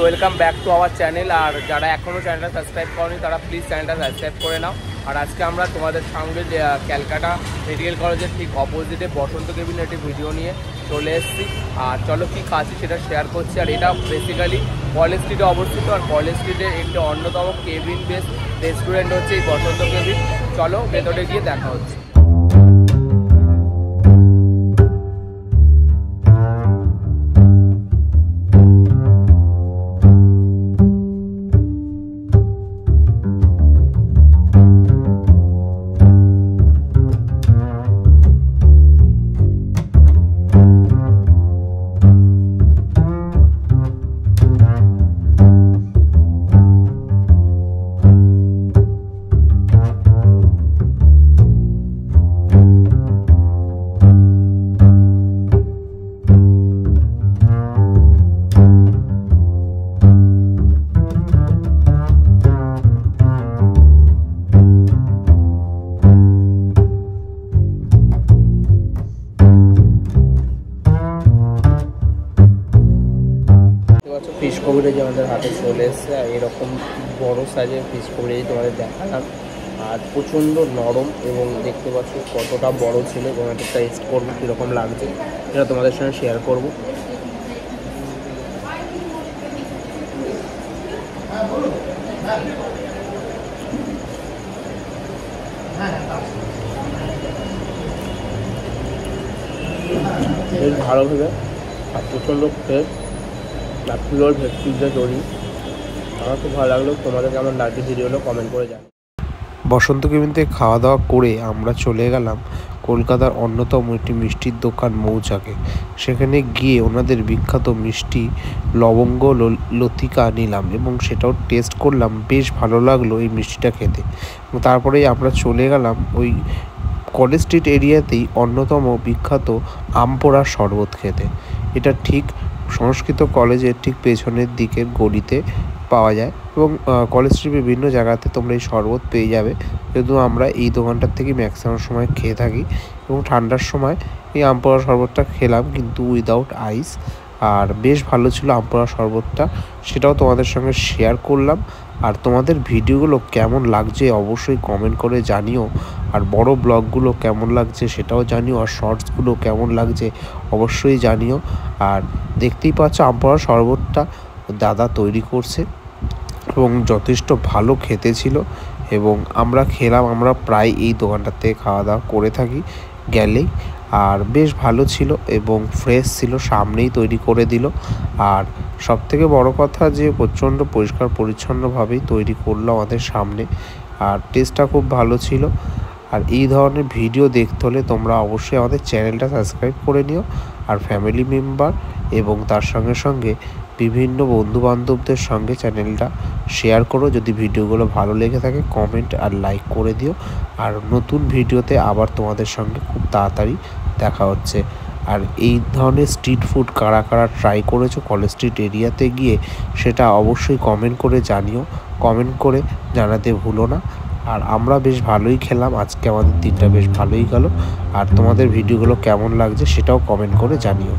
Welcome back to our channel. আর যারা এখনও চ্যানেলটা সাবস্ক্রাইব করেনি তারা প্লিজ চ্যানেলটা সাবস্ক্রাইব করে নাও। আর আজকে আমরা তোমাদের সঙ্গে ক্যালকাটা মেডিকেল কলেজের ঠিক অপোজিটে বসন্ত কেবিনের একটি ভিডিও নিয়ে চলে এসেছি। আর চলো কী খাচ্ছি সেটা শেয়ার করছি। আর এটা বেসিক্যালি কলেজ স্ট্রিটে অবস্থিত। আর কলেজ স্ট্রিটের একটি অন্যতম কেবিন বেস রেস্টুরেন্ট হচ্ছে এই বসন্ত কেবিন। চলো ভেতরে গিয়ে দেখা হচ্ছে। ফিশ কবিরাজ আমাদের হাতে চলে এসছে। আর এরকম বড় সাইজের ফিশ কবিরাজ তোমাদের দেখালাম। আর প্রচণ্ড নরম এবং দেখতে পাচ্ছ কতটা বড় ছিল এবং একটা টেস্ট করবো কীরকম লাগছে এটা তোমাদের সঙ্গে শেয়ার করবো। বেশ ভালো ভেবে আর প্রচণ্ড ফ্রেশ আর পিওর ভেজিটেবল তৈরি। আমার খুব ভালো লাগলো। তোমাদের কেমন লাগছে ভিডিওটা কমেন্ট করে জানাও। বসন্ত কেবিন থেকে খাওয়া দাওয়া করে আমরা চলে গেলাম কলকাতার অন্যতম একটি মিষ্টির দোকান মৌচাকে। সেখানে গিয়ে ওনাদের বিখ্যাত মিষ্টি লবঙ্গ লতিকা নিলাম এবং সেটাও টেস্ট করলাম। বেশ ভালো লাগলো এই মিষ্টিটা খেতে। তারপরেই আমরা চলে গেলাম ওই কলেজ স্ট্রিট এরিয়াতেই অন্যতম বিখ্যাত আমপোড়ার শরবত খেতে। এটা ঠিক সংস্কৃত কলেজের ঠিক পেছনের দিকের গলিতে পাওয়া যায় এবং কলেজ স্ট্রিট বিভিন্ন জায়গাতে তোমরা এই শরবত পেয়ে যাবে। যেহেতু আমরা এই দোকানটার থেকে ম্যাক্সিমাম সময় খেয়ে থাকি এবং ঠান্ডার সময় এই আমপোড়া শরবতটা খেলাম কিন্তু উইদাউট আইস। আর বেশ ভালো ছিল আমপোড়া শরবতটা, সেটাও তোমাদের সঙ্গে শেয়ার করলাম। আর তোমাদের ভিডিওগুলো কেমন লাগছে অবশ্যই কমেন্ট করে জানিও। আর বড় ব্লগগুলো কেমন লাগছে সেটাও জানিও। আর শর্টসগুলো কেমন লাগছে অবশ্যই জানিও। আর দেখতেই পাচ্ছ আমপোড়া শরবতটা দাদা তৈরি করছে এবং যথেষ্ট ভালো খেতে ছিল এবং আমরা খেলাম। আমরা প্রায় এই দোকানটার থেকে খাওয়া দাওয়া করে থাকি গেলেই। আর বেশ ভালো ছিল এবং ফ্রেশ ছিল, সামনেই তৈরি করে দিল। আর সবথেকে বড় কথা যে প্রচণ্ড পরিষ্কার পরিচ্ছন্নভাবেই তৈরি করলো আমাদের সামনে। আর টেস্টটা খুব ভালো ছিল। আর এই ধরনের ভিডিও দেখতে হলে তোমরা অবশ্যই আমাদের চ্যানেলটা সাবস্ক্রাইব করে নিও। আর ফ্যামিলি মেম্বার এবং তার সঙ্গে সঙ্গে বিভিন্ন বন্ধুবান্ধবদের সঙ্গে চ্যানেলটা শেয়ার করো। যদি ভিডিওগুলো ভালো লেগে থাকে কমেন্ট আর লাইক করে দিও। আর নতুন ভিডিওতে আবার তোমাদের সঙ্গে খুব তাড়াতাড়ি দেখা হচ্ছে। আর এই ধরনের স্ট্রিট ফুড কারা কারা ট্রাই করেছো কলেজ স্ট্রিট এরিয়াতে গিয়ে সেটা অবশ্যই কমেন্ট করে জানিও। কমেন্ট করে জানাতে ভুলো না। আর আমরা বেশ ভালোই খেলাম, আজকে আমাদের দিনটা বেশ ভালোই গেল। আর তোমাদের ভিডিওগুলো কেমন লাগছে সেটাও কমেন্ট করে জানিও।